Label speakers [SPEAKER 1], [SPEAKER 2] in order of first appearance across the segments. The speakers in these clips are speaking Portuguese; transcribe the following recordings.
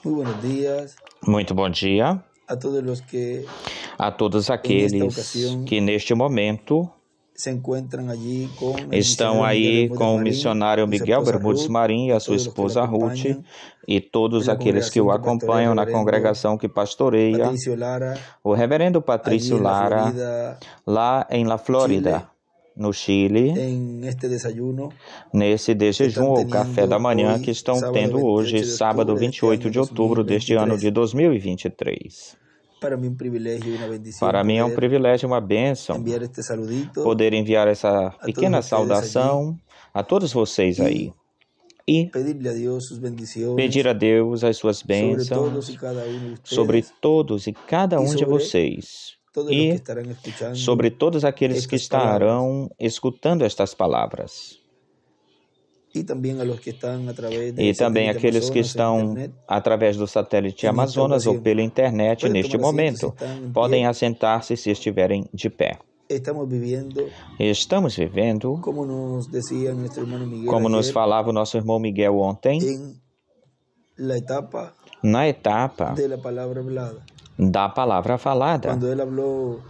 [SPEAKER 1] Muy buenos días
[SPEAKER 2] Muito bom dia
[SPEAKER 1] a todos los que
[SPEAKER 2] a todos aqueles que neste momento
[SPEAKER 1] se encuentran allí con el
[SPEAKER 2] estão
[SPEAKER 1] misionero
[SPEAKER 2] aí
[SPEAKER 1] Miguel
[SPEAKER 2] com o
[SPEAKER 1] Bermúdez
[SPEAKER 2] missionário
[SPEAKER 1] Marín, y su
[SPEAKER 2] Miguel
[SPEAKER 1] esposa
[SPEAKER 2] Bermudes
[SPEAKER 1] Ruth,
[SPEAKER 2] Marim e a
[SPEAKER 1] y
[SPEAKER 2] sua
[SPEAKER 1] todos los que le
[SPEAKER 2] esposa Ruth
[SPEAKER 1] acompañan,
[SPEAKER 2] e todos
[SPEAKER 1] en la
[SPEAKER 2] aqueles que o
[SPEAKER 1] congregación que pastorea
[SPEAKER 2] acompanham
[SPEAKER 1] el
[SPEAKER 2] na
[SPEAKER 1] reverendo
[SPEAKER 2] congregação que pastoreia
[SPEAKER 1] Patricio Lara,
[SPEAKER 2] o reverendo
[SPEAKER 1] allí
[SPEAKER 2] Patrício
[SPEAKER 1] en la
[SPEAKER 2] Lara,
[SPEAKER 1] Florida,
[SPEAKER 2] lá em La Flórida,
[SPEAKER 1] Chile,
[SPEAKER 2] no Chile,
[SPEAKER 1] en este desayuno
[SPEAKER 2] nesse de
[SPEAKER 1] que
[SPEAKER 2] jejum
[SPEAKER 1] están
[SPEAKER 2] ou café da
[SPEAKER 1] teniendo
[SPEAKER 2] manhã que
[SPEAKER 1] hoy,
[SPEAKER 2] estão
[SPEAKER 1] sábado
[SPEAKER 2] tendo hoje,
[SPEAKER 1] 28 de
[SPEAKER 2] sábado
[SPEAKER 1] octubre de este
[SPEAKER 2] 28
[SPEAKER 1] año
[SPEAKER 2] de outubro deste ano de
[SPEAKER 1] 2023.
[SPEAKER 2] 2023.
[SPEAKER 1] Para mí un privilegio y una bendición
[SPEAKER 2] Para mim é um
[SPEAKER 1] poder
[SPEAKER 2] privilégio e uma bênção
[SPEAKER 1] enviar este saludito
[SPEAKER 2] poder enviar essa
[SPEAKER 1] a todos
[SPEAKER 2] pequena
[SPEAKER 1] ustedes allí
[SPEAKER 2] saudação a todos vocês aí
[SPEAKER 1] y
[SPEAKER 2] e
[SPEAKER 1] pedirle a Dios sus
[SPEAKER 2] pedir
[SPEAKER 1] bendiciones
[SPEAKER 2] a Deus as suas
[SPEAKER 1] sobre todos y
[SPEAKER 2] bênçãos
[SPEAKER 1] cada uno de
[SPEAKER 2] sobre
[SPEAKER 1] ustedes
[SPEAKER 2] todos e cada
[SPEAKER 1] y
[SPEAKER 2] de
[SPEAKER 1] sobre
[SPEAKER 2] vocês
[SPEAKER 1] todos los que
[SPEAKER 2] e
[SPEAKER 1] estarán escuchando
[SPEAKER 2] sobre todos aqueles que
[SPEAKER 1] estas palabras
[SPEAKER 2] estarão escutando estas palavras
[SPEAKER 1] y también a los que están a través
[SPEAKER 2] e
[SPEAKER 1] del
[SPEAKER 2] também
[SPEAKER 1] satélite
[SPEAKER 2] aqueles que
[SPEAKER 1] Amazonas en
[SPEAKER 2] estão
[SPEAKER 1] internet
[SPEAKER 2] através do satélite
[SPEAKER 1] en esta
[SPEAKER 2] Amazonas ou
[SPEAKER 1] ocasión.
[SPEAKER 2] pela internet
[SPEAKER 1] Pueden
[SPEAKER 2] neste
[SPEAKER 1] tomar asiento si
[SPEAKER 2] momento.
[SPEAKER 1] están en
[SPEAKER 2] Podem
[SPEAKER 1] pie.
[SPEAKER 2] assentar-se se estiverem de pé.
[SPEAKER 1] Estamos viviendo,
[SPEAKER 2] Estamos vivendo,
[SPEAKER 1] como nos decía nuestro hermano Miguel
[SPEAKER 2] como nos
[SPEAKER 1] ayer,
[SPEAKER 2] falava o nosso irmão Miguel ontem,
[SPEAKER 1] en la etapa
[SPEAKER 2] na etapa
[SPEAKER 1] de la palabra hablada.
[SPEAKER 2] da palavra falada.
[SPEAKER 1] Cuando él habló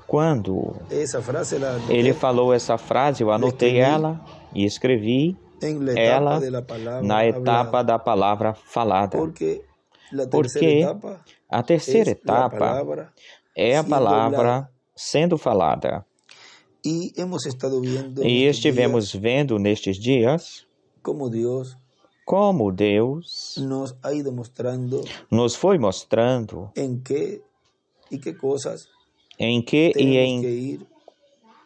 [SPEAKER 2] Quando
[SPEAKER 1] esa frase, la anoté
[SPEAKER 2] ele falou essa frase, eu anotei ela e escrevi
[SPEAKER 1] en la etapa
[SPEAKER 2] ela
[SPEAKER 1] de la palabra
[SPEAKER 2] na etapa
[SPEAKER 1] hablada.
[SPEAKER 2] da palavra falada.
[SPEAKER 1] Porque la tercera
[SPEAKER 2] Porque
[SPEAKER 1] etapa
[SPEAKER 2] a terceira
[SPEAKER 1] es la
[SPEAKER 2] etapa
[SPEAKER 1] palabra
[SPEAKER 2] é a
[SPEAKER 1] siendo
[SPEAKER 2] palavra
[SPEAKER 1] hablada.
[SPEAKER 2] sendo falada.
[SPEAKER 1] Y hemos estado viendo
[SPEAKER 2] E
[SPEAKER 1] en estos
[SPEAKER 2] estivemos
[SPEAKER 1] días
[SPEAKER 2] vendo nestes dias
[SPEAKER 1] cómo Dios
[SPEAKER 2] como Deus
[SPEAKER 1] nos ha ido mostrando
[SPEAKER 2] nos foi mostrando
[SPEAKER 1] en qué y qué cosas
[SPEAKER 2] em que e
[SPEAKER 1] tenemos que
[SPEAKER 2] em
[SPEAKER 1] ir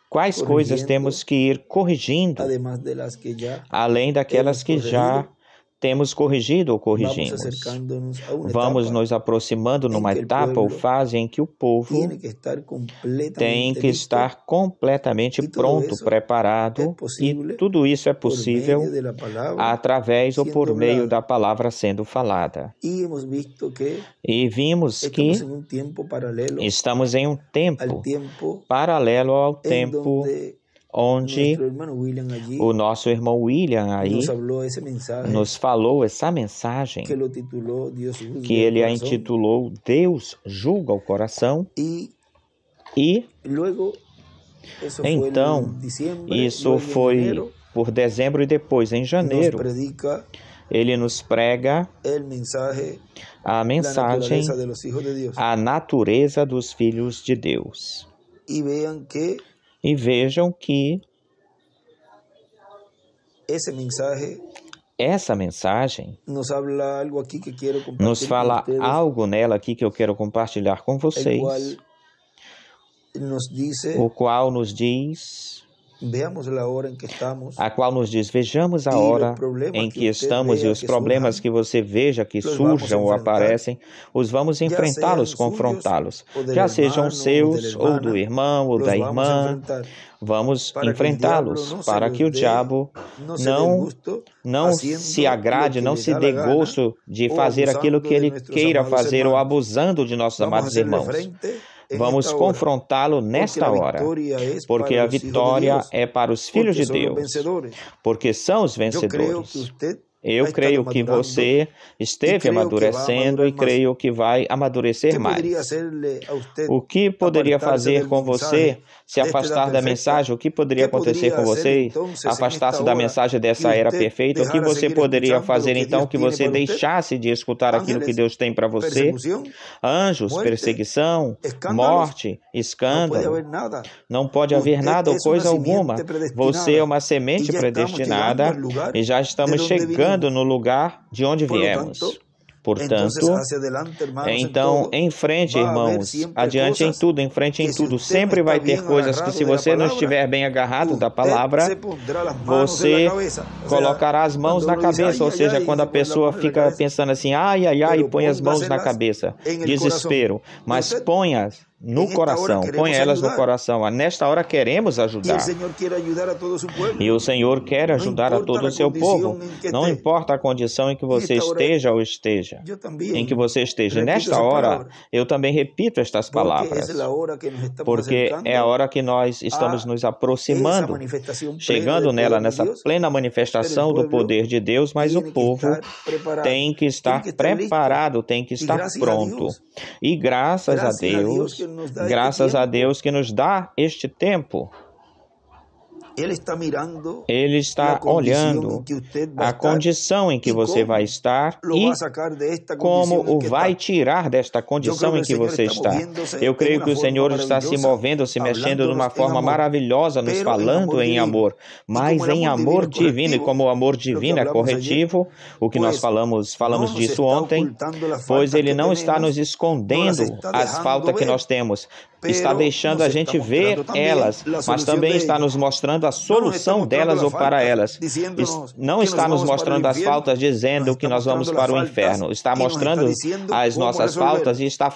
[SPEAKER 2] quais coisas
[SPEAKER 1] corrigiendo,
[SPEAKER 2] temos que ir corrigindo,
[SPEAKER 1] además de las que ya
[SPEAKER 2] além daquelas
[SPEAKER 1] hemos
[SPEAKER 2] que já
[SPEAKER 1] corregido.
[SPEAKER 2] temos corrigido ou
[SPEAKER 1] Vamos
[SPEAKER 2] corrigimos.
[SPEAKER 1] acercándonos a una
[SPEAKER 2] Vamos
[SPEAKER 1] etapa
[SPEAKER 2] nos aproximando
[SPEAKER 1] en
[SPEAKER 2] numa
[SPEAKER 1] que el
[SPEAKER 2] etapa ou
[SPEAKER 1] pueblo
[SPEAKER 2] fase em que o povo
[SPEAKER 1] tiene que estar
[SPEAKER 2] tem
[SPEAKER 1] completamente
[SPEAKER 2] que
[SPEAKER 1] listo,
[SPEAKER 2] estar completamente
[SPEAKER 1] y todo
[SPEAKER 2] pronto,
[SPEAKER 1] eso
[SPEAKER 2] preparado,
[SPEAKER 1] es
[SPEAKER 2] e
[SPEAKER 1] posible
[SPEAKER 2] tudo isso é
[SPEAKER 1] por
[SPEAKER 2] possível
[SPEAKER 1] medio de la palabra
[SPEAKER 2] através ou por
[SPEAKER 1] siendo
[SPEAKER 2] meio
[SPEAKER 1] hablada.
[SPEAKER 2] da palavra sendo falada.
[SPEAKER 1] Y hemos visto que
[SPEAKER 2] E vimos que
[SPEAKER 1] estamos en un tiempo paralelo
[SPEAKER 2] estamos em um
[SPEAKER 1] al
[SPEAKER 2] tempo
[SPEAKER 1] tiempo
[SPEAKER 2] paralelo ao
[SPEAKER 1] en
[SPEAKER 2] tempo
[SPEAKER 1] donde
[SPEAKER 2] onde
[SPEAKER 1] nuestro hermano William allí
[SPEAKER 2] o nosso irmão William aí
[SPEAKER 1] nos habló ese mensaje
[SPEAKER 2] nos falou essa mensagem
[SPEAKER 1] que lo tituló Dios juzga
[SPEAKER 2] que
[SPEAKER 1] el
[SPEAKER 2] ele a
[SPEAKER 1] corazón.
[SPEAKER 2] intitulou Deus julga o coração
[SPEAKER 1] Y
[SPEAKER 2] e
[SPEAKER 1] luego, eso fue
[SPEAKER 2] então
[SPEAKER 1] en diciembre,
[SPEAKER 2] isso
[SPEAKER 1] luego en
[SPEAKER 2] foi
[SPEAKER 1] enero,
[SPEAKER 2] por dezembro e depois em
[SPEAKER 1] nos
[SPEAKER 2] janeiro
[SPEAKER 1] predica
[SPEAKER 2] ele nos prega
[SPEAKER 1] el mensaje,
[SPEAKER 2] a
[SPEAKER 1] la
[SPEAKER 2] mensagem
[SPEAKER 1] naturaleza de los hijos de Dios.
[SPEAKER 2] a natureza dos filhos de Deus.
[SPEAKER 1] Y vean que
[SPEAKER 2] E vejam que
[SPEAKER 1] ese mensaje
[SPEAKER 2] essa mensagem
[SPEAKER 1] nos habla algo aquí que quiero compartir
[SPEAKER 2] nos fala
[SPEAKER 1] con ustedes,
[SPEAKER 2] algo nela aqui que eu quero compartilhar com
[SPEAKER 1] el
[SPEAKER 2] vocês,
[SPEAKER 1] cual nos dice,
[SPEAKER 2] o qual nos diz,
[SPEAKER 1] veamos la hora en que estamos
[SPEAKER 2] a qual nos diz, vejamos a
[SPEAKER 1] y
[SPEAKER 2] hora
[SPEAKER 1] los problemas
[SPEAKER 2] em
[SPEAKER 1] que
[SPEAKER 2] que
[SPEAKER 1] usted
[SPEAKER 2] estamos e
[SPEAKER 1] vea
[SPEAKER 2] os
[SPEAKER 1] que
[SPEAKER 2] problemas
[SPEAKER 1] surjan,
[SPEAKER 2] que você veja que
[SPEAKER 1] los vamos a
[SPEAKER 2] surjam ou
[SPEAKER 1] enfrentar,
[SPEAKER 2] aparecem, os vamos
[SPEAKER 1] ya
[SPEAKER 2] enfrentá-los,
[SPEAKER 1] sean suyos
[SPEAKER 2] confrontá-los,
[SPEAKER 1] o del
[SPEAKER 2] já sejam
[SPEAKER 1] hermano o de la
[SPEAKER 2] seus ou do
[SPEAKER 1] hermana,
[SPEAKER 2] irmão ou
[SPEAKER 1] los
[SPEAKER 2] da
[SPEAKER 1] vamos a
[SPEAKER 2] irmã.
[SPEAKER 1] enfrentar
[SPEAKER 2] Vamos
[SPEAKER 1] para que el diablo
[SPEAKER 2] enfrentá-los,
[SPEAKER 1] no se
[SPEAKER 2] para
[SPEAKER 1] los
[SPEAKER 2] que o
[SPEAKER 1] dé,
[SPEAKER 2] diabo
[SPEAKER 1] no se dé
[SPEAKER 2] não
[SPEAKER 1] gusto
[SPEAKER 2] não se
[SPEAKER 1] haciendo
[SPEAKER 2] agrade,
[SPEAKER 1] lo que
[SPEAKER 2] não
[SPEAKER 1] le
[SPEAKER 2] se
[SPEAKER 1] da
[SPEAKER 2] dê
[SPEAKER 1] la gana
[SPEAKER 2] gosto de
[SPEAKER 1] o
[SPEAKER 2] fazer aquilo
[SPEAKER 1] abusando
[SPEAKER 2] que
[SPEAKER 1] de
[SPEAKER 2] ele
[SPEAKER 1] nuestros
[SPEAKER 2] queira
[SPEAKER 1] amados
[SPEAKER 2] fazer ou
[SPEAKER 1] hermanos.
[SPEAKER 2] abusando de nossos
[SPEAKER 1] Vamos a
[SPEAKER 2] amados
[SPEAKER 1] hacerle
[SPEAKER 2] irmãos.
[SPEAKER 1] frente en
[SPEAKER 2] Vamos
[SPEAKER 1] esta hora,
[SPEAKER 2] confrontá-lo
[SPEAKER 1] porque
[SPEAKER 2] nesta
[SPEAKER 1] la
[SPEAKER 2] hora,
[SPEAKER 1] victoria es
[SPEAKER 2] porque
[SPEAKER 1] para
[SPEAKER 2] a
[SPEAKER 1] los hijos de
[SPEAKER 2] vitória
[SPEAKER 1] Dios,
[SPEAKER 2] é para os filhos
[SPEAKER 1] porque
[SPEAKER 2] de
[SPEAKER 1] son los
[SPEAKER 2] Deus,
[SPEAKER 1] vencedores.
[SPEAKER 2] porque são os
[SPEAKER 1] Yo creo que
[SPEAKER 2] vencedores.
[SPEAKER 1] usted
[SPEAKER 2] Eu
[SPEAKER 1] ha
[SPEAKER 2] creio
[SPEAKER 1] estado
[SPEAKER 2] que
[SPEAKER 1] madurando
[SPEAKER 2] você
[SPEAKER 1] y
[SPEAKER 2] esteve
[SPEAKER 1] creo que va a
[SPEAKER 2] amadurecendo e
[SPEAKER 1] madurar más.
[SPEAKER 2] creio que vai amadurecer
[SPEAKER 1] ¿Qué podría
[SPEAKER 2] mais.
[SPEAKER 1] hacerle a usted
[SPEAKER 2] O que poderia
[SPEAKER 1] apartarse
[SPEAKER 2] fazer
[SPEAKER 1] del
[SPEAKER 2] com você,
[SPEAKER 1] mensaje
[SPEAKER 2] se
[SPEAKER 1] de esta edad
[SPEAKER 2] afastar da
[SPEAKER 1] perfecta?
[SPEAKER 2] mensagem? O que poderia
[SPEAKER 1] ¿Qué
[SPEAKER 2] acontecer
[SPEAKER 1] podría
[SPEAKER 2] com
[SPEAKER 1] hacer
[SPEAKER 2] você,
[SPEAKER 1] entonces en
[SPEAKER 2] afastar-se
[SPEAKER 1] esta
[SPEAKER 2] da
[SPEAKER 1] hora
[SPEAKER 2] mensagem
[SPEAKER 1] que
[SPEAKER 2] dessa era
[SPEAKER 1] usted
[SPEAKER 2] perfeita? O que
[SPEAKER 1] dejara
[SPEAKER 2] você
[SPEAKER 1] seguir
[SPEAKER 2] poderia
[SPEAKER 1] escuchando
[SPEAKER 2] fazer
[SPEAKER 1] lo que
[SPEAKER 2] então
[SPEAKER 1] Dios
[SPEAKER 2] que
[SPEAKER 1] tiene
[SPEAKER 2] você
[SPEAKER 1] para usted?
[SPEAKER 2] deixasse de escutar aquilo que
[SPEAKER 1] Ángeles,
[SPEAKER 2] Deus tem para você?
[SPEAKER 1] persecución,
[SPEAKER 2] Anjos,
[SPEAKER 1] muerte,
[SPEAKER 2] perseguição,
[SPEAKER 1] escândalos,
[SPEAKER 2] morte,
[SPEAKER 1] no puede
[SPEAKER 2] escândalo.
[SPEAKER 1] haber nada.
[SPEAKER 2] Não pode haver
[SPEAKER 1] Usted
[SPEAKER 2] nada ou
[SPEAKER 1] es una
[SPEAKER 2] coisa alguma.
[SPEAKER 1] simiente
[SPEAKER 2] Você é
[SPEAKER 1] predestinada
[SPEAKER 2] uma
[SPEAKER 1] y
[SPEAKER 2] semente
[SPEAKER 1] ya estamos llegando
[SPEAKER 2] predestinada
[SPEAKER 1] al lugar
[SPEAKER 2] e já
[SPEAKER 1] de
[SPEAKER 2] estamos
[SPEAKER 1] donde
[SPEAKER 2] chegando
[SPEAKER 1] vinimos.
[SPEAKER 2] no lugar de onde
[SPEAKER 1] Por lo
[SPEAKER 2] viemos.
[SPEAKER 1] tanto, entonces
[SPEAKER 2] Portanto,
[SPEAKER 1] hacia adelante, hermanos, en
[SPEAKER 2] então,
[SPEAKER 1] todo,
[SPEAKER 2] em frente,
[SPEAKER 1] va a haber
[SPEAKER 2] irmãos,
[SPEAKER 1] siempre
[SPEAKER 2] adiante em
[SPEAKER 1] cosas
[SPEAKER 2] tudo, em frente em
[SPEAKER 1] que si
[SPEAKER 2] tudo,
[SPEAKER 1] usted no
[SPEAKER 2] sempre
[SPEAKER 1] está
[SPEAKER 2] vai ter
[SPEAKER 1] bien
[SPEAKER 2] coisas que
[SPEAKER 1] agarrado
[SPEAKER 2] se
[SPEAKER 1] de la
[SPEAKER 2] você não
[SPEAKER 1] palabra,
[SPEAKER 2] estiver bem agarrado da
[SPEAKER 1] usted
[SPEAKER 2] palavra,
[SPEAKER 1] se pondrá las manos en
[SPEAKER 2] você
[SPEAKER 1] la cabeza. O sea,
[SPEAKER 2] colocará as mãos
[SPEAKER 1] cuando
[SPEAKER 2] na
[SPEAKER 1] uno dice,
[SPEAKER 2] cabeça,
[SPEAKER 1] ay,
[SPEAKER 2] ou
[SPEAKER 1] ay,
[SPEAKER 2] seja,
[SPEAKER 1] ay,
[SPEAKER 2] quando a
[SPEAKER 1] se pone la
[SPEAKER 2] pessoa
[SPEAKER 1] mano en la
[SPEAKER 2] fica
[SPEAKER 1] cabeza,
[SPEAKER 2] pensando assim, ai, ai, ai, e
[SPEAKER 1] pero
[SPEAKER 2] põe as mãos na
[SPEAKER 1] póngaselas
[SPEAKER 2] cabeça,
[SPEAKER 1] en el
[SPEAKER 2] desespero,
[SPEAKER 1] corazón.
[SPEAKER 2] mas
[SPEAKER 1] Usted
[SPEAKER 2] ponha no coração. Põe elas no coração. Nesta hora queremos ajudar. E o Senhor quer ajudar a todo o seu povo. Não importa a condição em que você esteja ou esteja. Em que você esteja. Nesta hora, eu também repito estas palavras. Porque é a hora que nós estamos nos aproximando, chegando nela, nessa plena manifestação do poder de Deus, mas o povo tem que estar preparado, tem que estar pronto. E graças a Deus que nos dá este tempo. Ele está olhando a condição em que você vai estar e como o vai tirar desta condição em que você está. Eu creio que o Senhor está se movendo, se mexendo de uma forma maravilhosa, nos falando em amor, mas em amor divino. E como o amor divino é corretivo, o que nós falamos disso ontem, pois Ele não está nos escondendo as faltas que nós temos, está deixando a gente ver elas, mas também está nos mostrando a solução delas ou para elas. Não está nos mostrando as faltas dizendo que nós vamos para o inferno. Está mostrando as nossas faltas e está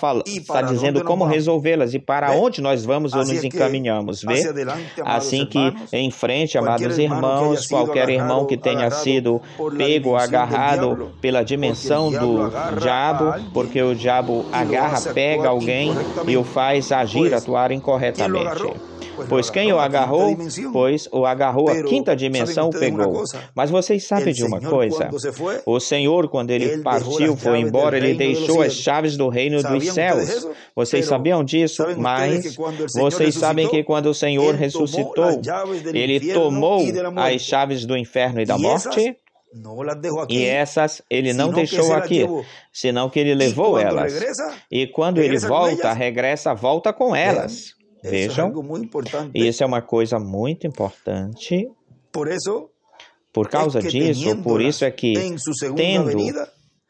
[SPEAKER 2] dizendo como resolvê-las e para onde nós vamos ou nos encaminhamos. Vê? Assim que em frente, amados irmãos, qualquer irmão que tenha sido pego ou agarrado pela dimensão do diabo, porque o diabo agarra, pega alguém e o faz agir, atuar incorretamente. Pois quem o agarrou, a quinta dimensão o pegou. Mas vocês sabem de uma coisa? O Senhor, quando Ele partiu, foi embora, Ele deixou as chaves do reino dos céus. Vocês sabiam disso? Mas vocês sabem que quando o Senhor ressuscitou, Ele tomou as chaves do inferno e da morte? E essas Ele não deixou aqui, senão que Ele levou elas. E quando Ele volta com elas. Vejam, isso é uma coisa muito importante. Por causa disso, por isso é que,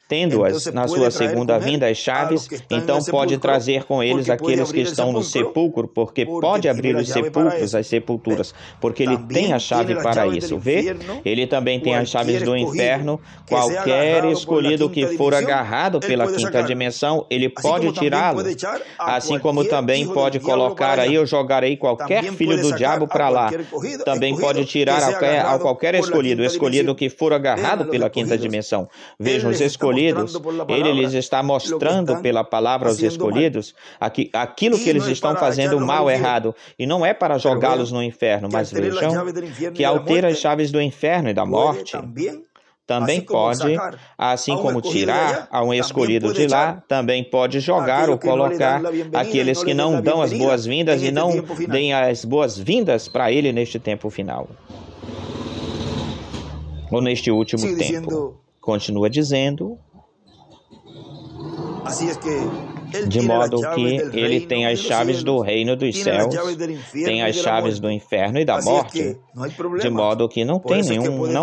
[SPEAKER 2] tendo-as na sua segunda vinda as chaves, então pode trazer com eles aqueles que estão no sepulcro, porque pode abrir os sepulcros, as sepulturas, porque Ele tem a chave para isso. Vê? Ele também tem as chaves do inferno. Qualquer escolhido que for agarrado pela quinta dimensão, Ele pode tirá-lo. Assim como também pode colocar aí, eu jogarei qualquer filho do diabo para lá. Também pode tirar a qualquer escolhido que for agarrado pela quinta dimensão. Vejam, os escolhidos, Ele lhes está mostrando pela palavra aos escolhidos aquilo que eles estão fazendo mal, errado. E não é para jogá-los no inferno, mas vejam que ao ter as chaves do inferno e da morte, também pode, assim como tirar a um escolhido de lá, também pode jogar ou colocar aqueles que não dão as boas-vindas e não deem as boas-vindas para ele neste tempo final. Ou neste último tempo. Continua dizendo, de modo que Ele tem as chaves do reino dos céus, tem as chaves do inferno e da morte, de modo que não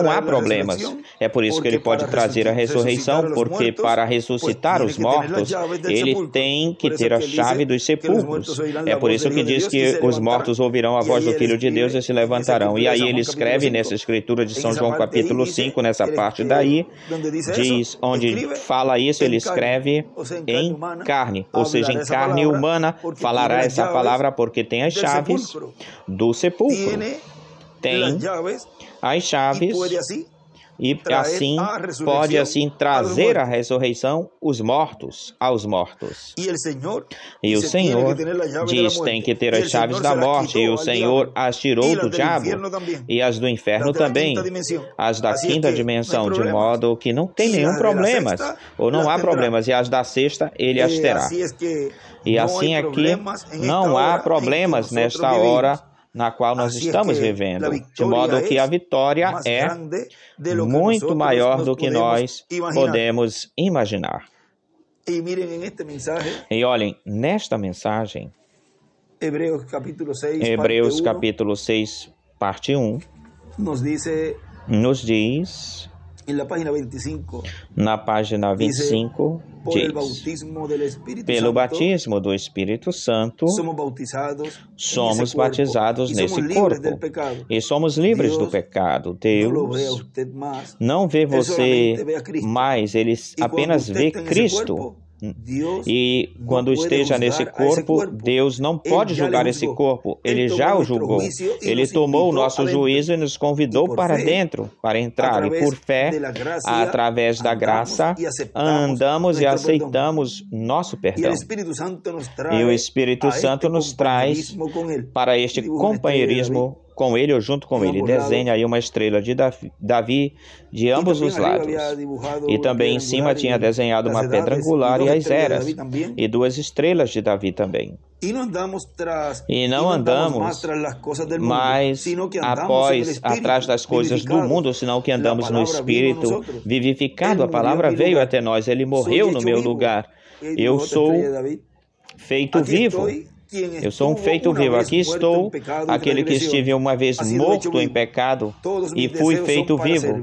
[SPEAKER 2] há problemas. É por isso que Ele pode trazer a ressurreição, porque para ressuscitar os mortos, Ele tem que ter a chave dos sepulcros. É por isso que diz que os mortos ouvirão a voz do Filho de Deus e se levantarão. E aí Ele escreve nessa escritura de São João capítulo 5, nessa parte daí, diz, onde fala isso, Ele escreve em carne, ou seja, em carne humana, falará essa palavra porque tem as chaves do sepulcro. Tem as chaves e assim pode trazer a ressurreição aos mortos. E o Senhor diz, tem que ter as chaves da morte, e o Senhor as tirou do diabo, e as do inferno também, as da quinta dimensão, de modo que não tem nenhum problema, ou não há problemas, e as da sexta Ele as terá. E assim é que não há problemas nesta hora na qual nós estamos vivendo, de modo que a vitória é muito maior do que nós podemos imaginar. E olhem, nesta mensagem, Hebreus capítulo 6, parte 1, nos diz, na página 25, diz, pelo batismo do Espírito Santo, somos batizados nesse corpo e somos livres do pecado. Deus não vê você mais, Ele apenas vê Cristo E quando esteja nesse corpo, Deus não pode julgar esse corpo. Ele já o julgou. Ele tomou o nosso juízo e nos convidou para dentro, para entrar. E por fé, através da graça, andamos e aceitamos nosso perdão. E o Espírito Santo nos traz para este companheirismo com ele ou junto com ele. Desenha aí uma estrela de Davi de ambos os lados. E também em cima tinha desenhado uma pedra angular e as eras, e 2 estrelas de Davi também. E não andamos mais atrás das coisas do mundo, senão que andamos no Espírito vivificado. A palavra veio até nós, ele morreu no meu lugar. Eu sou feito vivo. Eu sou um feito vivo. Aqui estou, aquele que estive uma vez morto em pecado e fui feito vivo.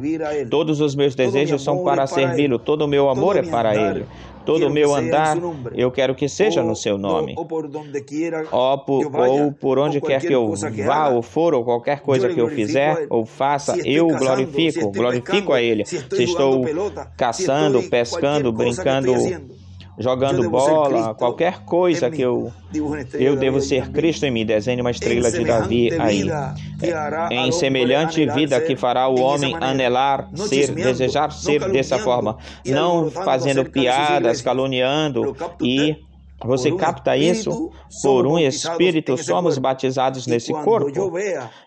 [SPEAKER 2] Todos os meus desejos são para servi-lo. Todo o meu amor é para ele. Todo o meu andar, eu quero que seja no seu nome. Ou por onde quer que eu vá ou for, ou qualquer coisa que eu fizer ou faça, eu glorifico a ele. Se estou caçando, pescando, brincando, jogando bola, qualquer coisa que eu devo ser Cristo em mim. Desenhe uma estrela de Davi aí. Em semelhante vida que fará o homem anelar, desejar ser dessa forma, não fazendo piadas, caluniando. E você capta isso? Por um Espírito somos batizados nesse corpo.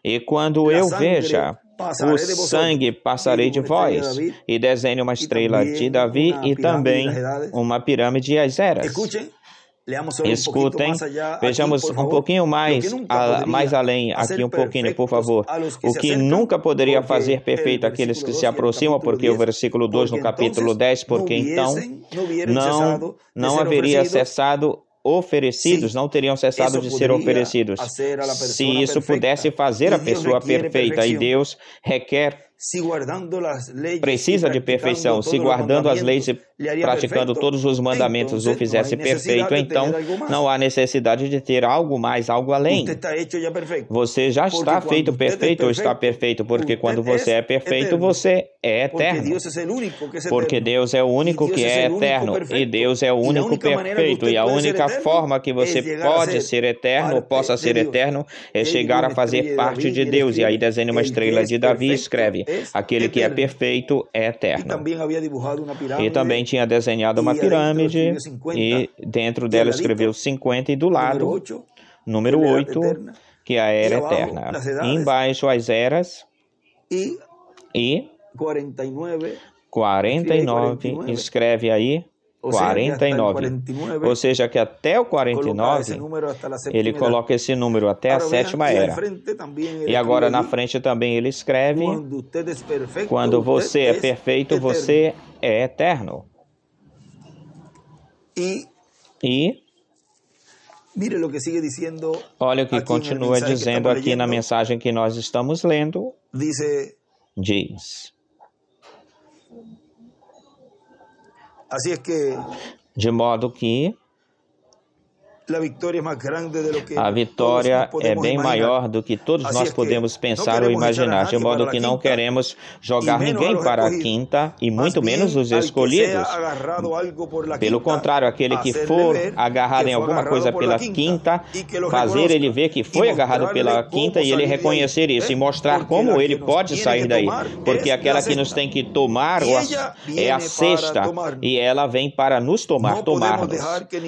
[SPEAKER 2] E quando eu veja o sangue, passarei de vós. E desenhe uma estrela de Davi e também uma pirâmide e as eras. Escutem, vejamos um pouquinho mais além, aqui um pouquinho, por favor. O que nunca poderia fazer perfeito aqueles que se aproximam, porque o versículo 2 no capítulo 10, porque então não haveria cessado oferecidos, não teriam cessado de ser oferecidos. Se isso pudesse fazer a pessoa perfeita, e Deus precisa de perfeição, se guardando as leis e praticando todos os mandamentos o fizesse perfeito, então não há necessidade de ter algo mais, algo além. Você já está feito perfeito ou está perfeito, porque quando você é perfeito, você é eterno. Porque Deus é o único que é eterno, e Deus é o único perfeito, e a única forma que você pode ser eterno, ou possa ser eterno, é chegar a fazer parte de Deus. E aí desenha uma estrela de Davi e escreve: aquele que é perfeito é eterno. E também tinha desenhado uma pirâmide e dentro dela escreveu 50 e do lado, número 8, que é a era eterna. E embaixo as eras e 49, escreve aí 49. Ou seja, que até o 49, ele coloca esse número até a 7ª era. E agora na frente também ele escreve: quando você é perfeito, você é eterno. E olha o que continua dizendo aqui na mensagem que nós estamos lendo. Diz: de modo que a vitória é bem maior do que todos nós podemos pensar ou imaginar, de modo que não queremos jogar ninguém para a quinta, e muito menos os escolhidos. Pelo contrário, aquele que for agarrado em alguma coisa pela quinta, fazer ele ver que foi agarrado pela quinta e ele reconhecer isso e mostrar como ele pode sair daí. Porque aquela que nos tem que tomar é a sexta, e ela vem para nos tomar-nos.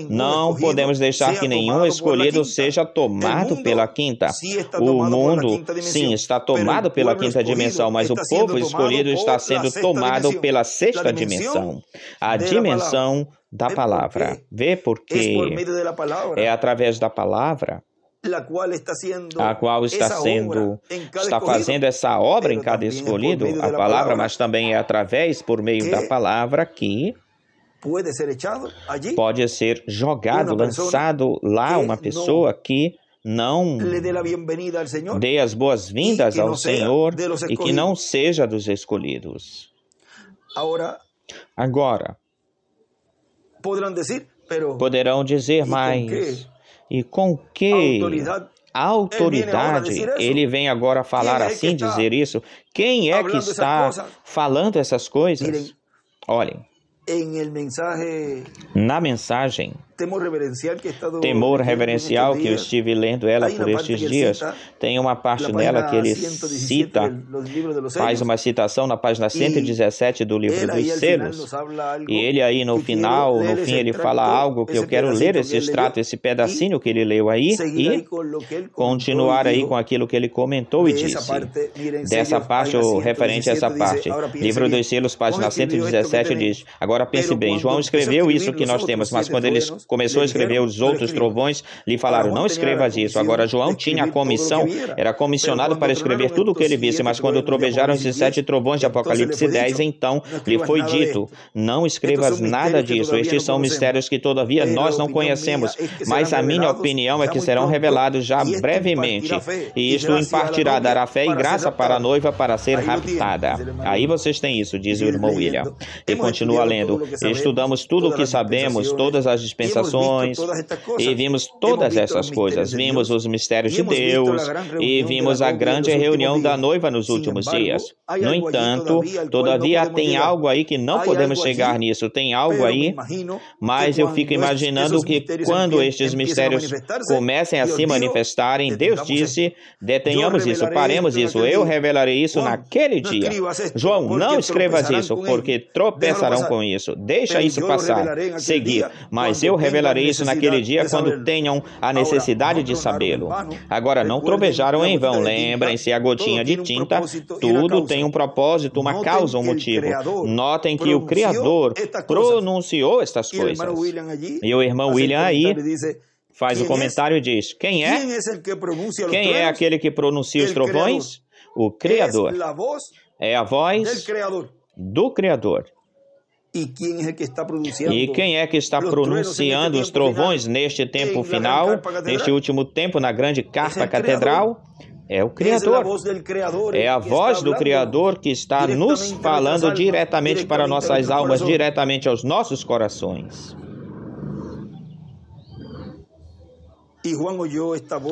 [SPEAKER 2] Não podemos deixar que nenhum escolhido seja tomado pela quinta. O mundo, sim, está tomado pela quinta dimensão, mas o povo escolhido está sendo tomado pela sexta dimensão, a dimensão da palavra. Vê porque é através da palavra a qual está fazendo essa obra em cada escolhido, a palavra, mas também é através, por meio da palavra, que pode ser jogado, lançado lá uma pessoa que não dê as boas-vindas ao Senhor e que não seja dos escolhidos. Agora, poderão dizer, mas e com que autoridade ele vem agora falar assim, dizer isso? Quem é que está falando essas coisas? Olhem, Na mensagem Temor Reverencial, que eu estive lendo ela por estes dias, tem uma parte nela que ele cita, faz uma citação na página 117 do livro dos selos, e ele aí no final, no fim, ele fala algo que eu quero ler esse extrato, esse pedacinho que ele leu aí, e continuar aí com aquilo que ele comentou e disse. Dessa parte, ou referente a essa parte, livro dos selos, página 117 diz: agora pense bem, João escreveu isso que nós temos, mas quando ele começou a escrever os outros trovões, lhe falaram, não escrevas isso. Agora João tinha a comissão, era comissionado para escrever tudo o que ele visse, mas quando trovejaram esses 7 trovões de Apocalipse 10, então lhe foi dito, não escrevas nada disso. Estes são mistérios que todavia nós não conhecemos, mas a minha opinião é que serão revelados já brevemente, e isto impartirá, dará fé e graça para a noiva para ser raptada. Aí vocês têm isso, diz o irmão William. E continua lendo, estudamos tudo o que sabemos, todas as dispensações, e vimos todas essas coisas. Vimos os mistérios de Deus e vimos a grande reunião da noiva nos últimos dias. No entanto, todavia tem algo aí que não podemos chegar nisso. Tem algo aí, mas eu fico imaginando que quando estes mistérios comecem a se manifestarem, Deus disse, detenhamos isso, paremos isso, eu revelarei isso naquele dia. João, não escrevas isso, porque tropeçarão com isso. Deixa isso passar, seguir, mas eu revelarei isso naquele dia quando tenham a necessidade de sabê-lo. Agora, não trovejaram em vão. Lembrem-se, a gotinha de tinta, tudo tem um propósito, uma causa, um motivo. Notem que o Criador pronunciou estas coisas. E o irmão William aí faz o comentário e diz, quem é? Quem é aquele que pronuncia os trovões? O Criador. É a voz do Criador. E quem é que está pronunciando os trovões neste tempo final, neste último tempo, na grande carpa catedral? É o Criador. É a voz do Criador que está nos falando diretamente para nossas almas, diretamente aos nossos corações.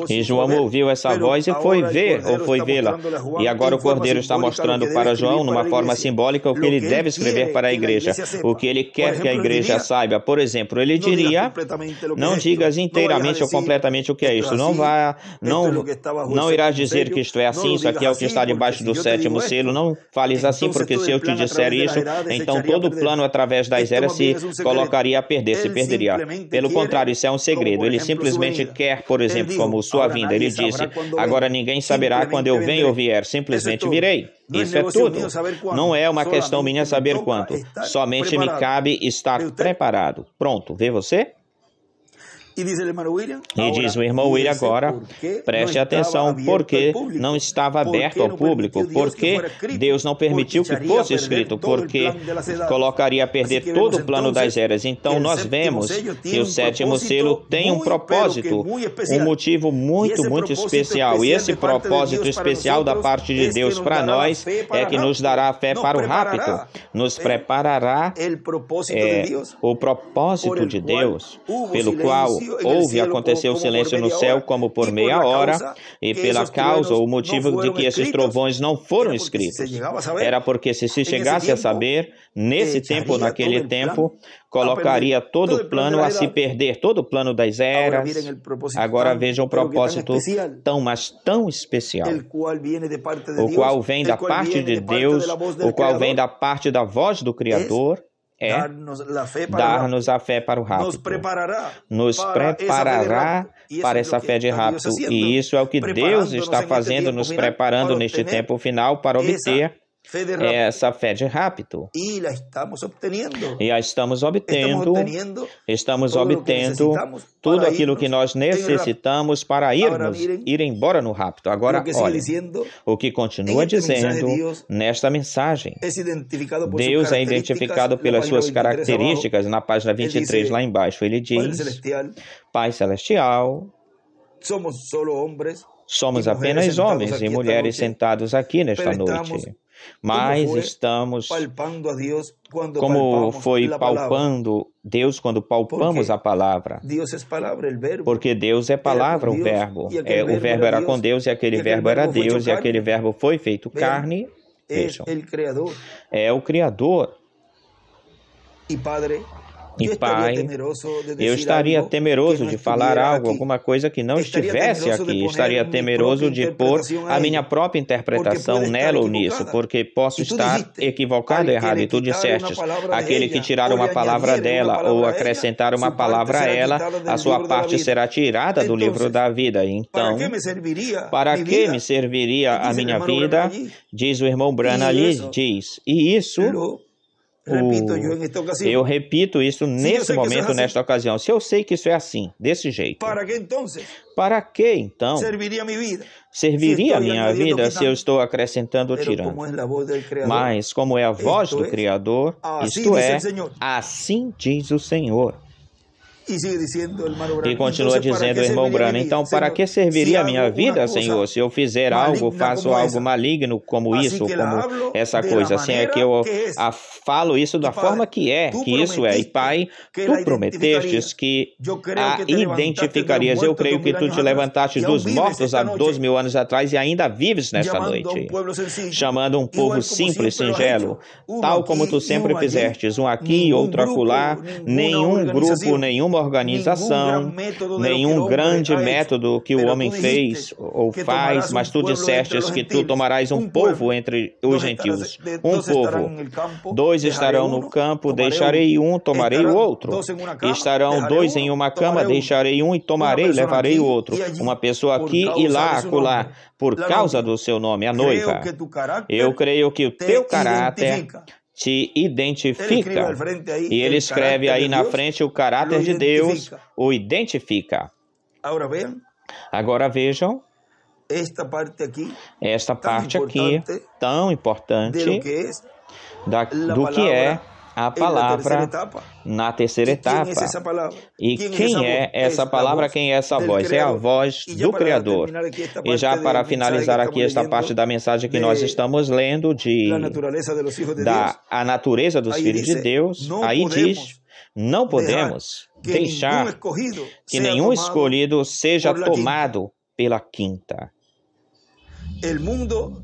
[SPEAKER 2] E João ouviu essa voz e foi ver, ou foi vê-la. E agora o Cordeiro está mostrando para João, numa forma simbólica, o que ele deve escrever para a igreja, o que ele quer que a igreja saiba. Por exemplo, ele diria, não digas inteiramente ou completamente o que é isto. Não irás dizer que isto é assim, isso aqui é o que está debaixo do 7º selo. Não fales assim, porque se eu te disser isso, então todo o plano através das eras se colocaria a perder, se perderia. Pelo contrário, isso é um segredo. Ele simplesmente quer, por exemplo, como sua vinda. Ele disse, agora ninguém saberá quando eu venho ou vier, simplesmente virei. Isso é tudo. Não é uma questão minha saber quanto. Somente me cabe estar preparado. Pronto, vê você? E diz o irmão William agora, preste atenção, porque não estava aberto ao público, porque Deus não permitiu que fosse escrito, porque colocaria a perder todo o plano das eras. Então nós vemos que o 7º selo tem um propósito, um motivo muito especial. E esse propósito especial da parte de Deus para nós é que nos dará fé para o rapto, nos preparará o propósito de Deus, pelo qual houve e aconteceu silêncio no céu como por meia hora, e pela causa ou motivo de que esses trovões não foram escritos. Era porque se chegasse a saber, nesse tempo, naquele tempo, colocaria todo o plano a se perder, todo o plano das eras. Agora vejam o propósito tão especial, o qual vem da parte de Deus, o qual vem da parte da voz do Criador, dar-nos a fé para o rapto, nos preparará para essa fé de rapto, e isso é o que Deus está fazendo, nos preparando neste tempo final para obter essa fé de rapto. E a estamos obtendo tudo aquilo que nós necessitamos para ir embora no rapto. Agora, olha, o que continua dizendo nesta mensagem, Deus é identificado pelas suas características na página 23 lá embaixo. Ele diz, Pai Celestial, somos apenas homens e mulheres sentados aqui nesta noite. Mas estamos, como foi palpando Deus quando palpamos a palavra. Porque Deus é palavra, o verbo. O verbo era com Deus e aquele verbo era Deus e aquele verbo foi feito carne. Vejam, é o Criador. E Pai, eu estaria temeroso de falar algo, alguma coisa que não estivesse aqui. Estaria temeroso de pôr a minha própria interpretação nela ou nisso, porque posso estar equivocado, errado. E tu disseste, aquele que tirar uma palavra dela ou acrescentar uma palavra a ela, a sua parte será tirada do livro da vida. Então, para que me serviria a minha vida? Diz o irmão Branham ali, diz. E isso... Eu repito isso nesse momento, nesta ocasião. Se eu sei que isso é assim, desse jeito, para que então serviria a minha vida se eu estou acrescentando ou tirando? Mas como é a voz do Criador, isto é, assim diz o Senhor. E continua dizendo o irmão Branham, então para que serviria a minha vida, Senhor, se eu fizer algo, faço algo maligno como isso, como essa coisa? Assim é que eu falo isso da forma que isso é. E Pai, tu prometestes que a identificarias. Eu creio que tu te levantaste dos mortos há 2.000 anos atrás e ainda vives nesta noite, chamando um povo simples, singelo, tal como tu sempre fizestes, um aqui, outro acolá, nenhum grupo, nenhuma organização, nenhum grande método que o homem fez ou faz, mas tu dissestes que tu tomarás um povo entre os gentios, um povo. 2 estarão no campo, deixarei um, tomarei o outro. Estarão 2 em uma cama, deixarei um e tomarei, levarei o outro. Uma pessoa aqui e lá, acolá, por causa do seu nome, a noiva. Eu creio que o teu caráter te identifica. E ele escreve aí na frente o caráter de Deus, o identifica. Agora vejam esta parte aqui, tão importante, do que é a palavra na terceira etapa. E quem é essa palavra? Quem é essa voz? É a voz do Criador. E já para finalizar aqui esta parte da mensagem que nós estamos lendo, a natureza dos filhos de Deus, aí diz, não podemos deixar que nenhum escolhido seja tomado pela quinta. O mundo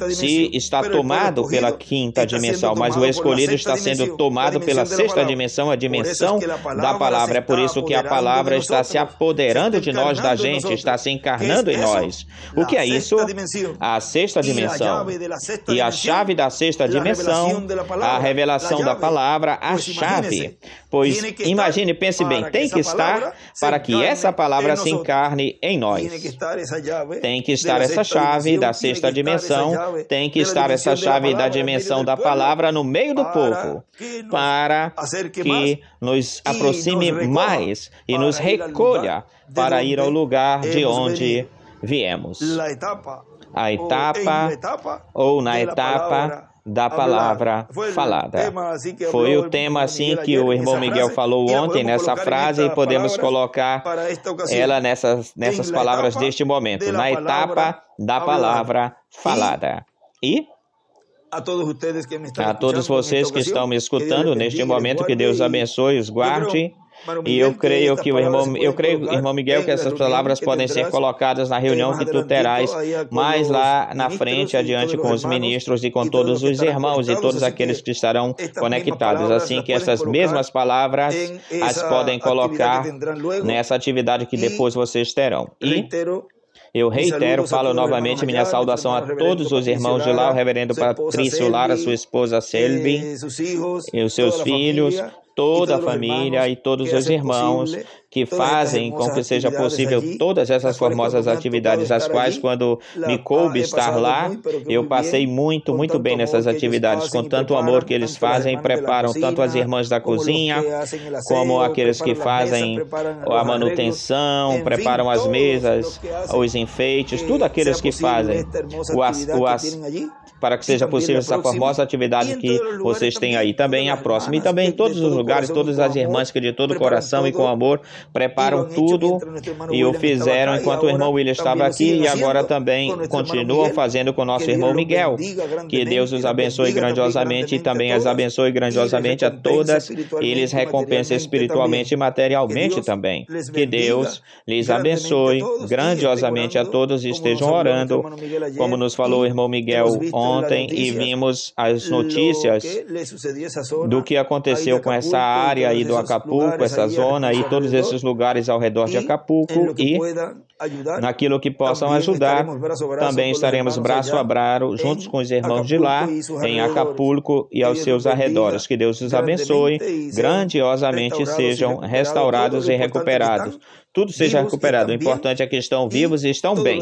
[SPEAKER 2] se está tomado pela quinta dimensão, mas o escolhido está sendo tomado pela sexta dimensão, a dimensão da palavra. É por isso que a palavra está se apoderando de nós, da gente, está se encarnando em nós. O que é isso? A sexta dimensão. E a chave da sexta dimensão, a revelação da palavra, a chave. Pois, imagine, pense bem, tem que estar para que essa palavra se encarne em nós. Tem que estar essa chave da sexta dimensão, tem que estar essa chave da dimensão da palavra no meio do povo, para que nos aproxime mais e nos recolha para ir ao lugar de onde viemos. A etapa ou na etapa da palavra falada. Foi o tema assim que o irmão Miguel falou ontem nessa frase e podemos colocar ela nessas palavras deste momento, na etapa da palavra falada. E a todos vocês que estão me escutando neste momento, que Deus abençoe e os guarde. E eu creio, irmão Miguel, que essas palavras podem ser colocadas na reunião que tu terás mais lá na frente, adiante com os ministros e com todos os irmãos e todos aqueles que estarão conectados. Assim que essas mesmas palavras as podem colocar nessa atividade que depois vocês terão. E eu reitero, falo novamente minha saudação a todos os irmãos de lá, o reverendo Patrício Lara, sua esposa Selby, e os seus filhos, toda a família e todos os irmãos que fazem com que seja possível todas essas formosas atividades, as quais, quando me coube estar lá, eu passei muito bem nessas atividades, com tanto amor que eles fazem e preparam, tanto as irmãs da cozinha, como aqueles que fazem a manutenção, preparam as mesas, os enfeites, tudo aqueles que fazem para que seja possível essa formosa atividade que vocês têm aí. Também a próxima, e também em todos os lugares lugares, todas as irmãs que de todo coração e com amor preparam tudo e o fizeram enquanto o irmão William estava aqui e agora também continuam fazendo com o nosso irmão Miguel. Que Deus os abençoe grandiosamente e também as abençoe grandiosamente a todas e lhes recompense espiritualmente e materialmente também. Que Deus lhes abençoe grandiosamente a todos e estejam orando, como nos falou o irmão Miguel ontem, e vimos as notícias do que aconteceu com essa área aí do Acapulco, essa zona e todos esses lugares ao redor de Acapulco, e naquilo que possam ajudar, também estaremos braço a braço juntos com os irmãos de lá, em Acapulco e aos seus arredores. Que Deus os abençoe grandiosamente e sejam restaurados e recuperados. Tudo seja recuperado. O importante é que estão vivos e estão bem.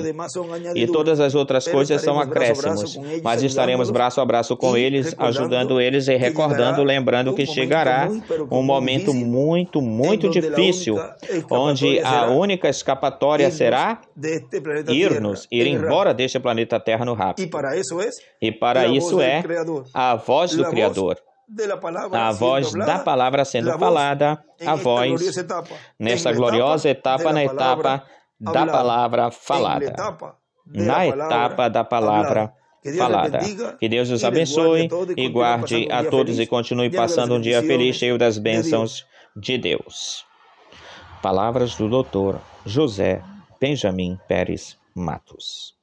[SPEAKER 2] E todas as outras coisas são acréscimos. Mas estaremos braço a braço com eles, ajudando eles e recordando, lembrando que chegará um momento muito, muito difícil, onde a única escapatória será ir embora deste planeta Terra no rápido. E para isso é a voz do Criador. A voz da palavra sendo falada, a voz nesta gloriosa etapa, na etapa da palavra falada. Na etapa da palavra falada. Que Deus os abençoe e guarde a todos e continue passando um dia feliz, cheio das bênçãos de Deus. Palavras do Dr. José Benjamin Pérez Matos.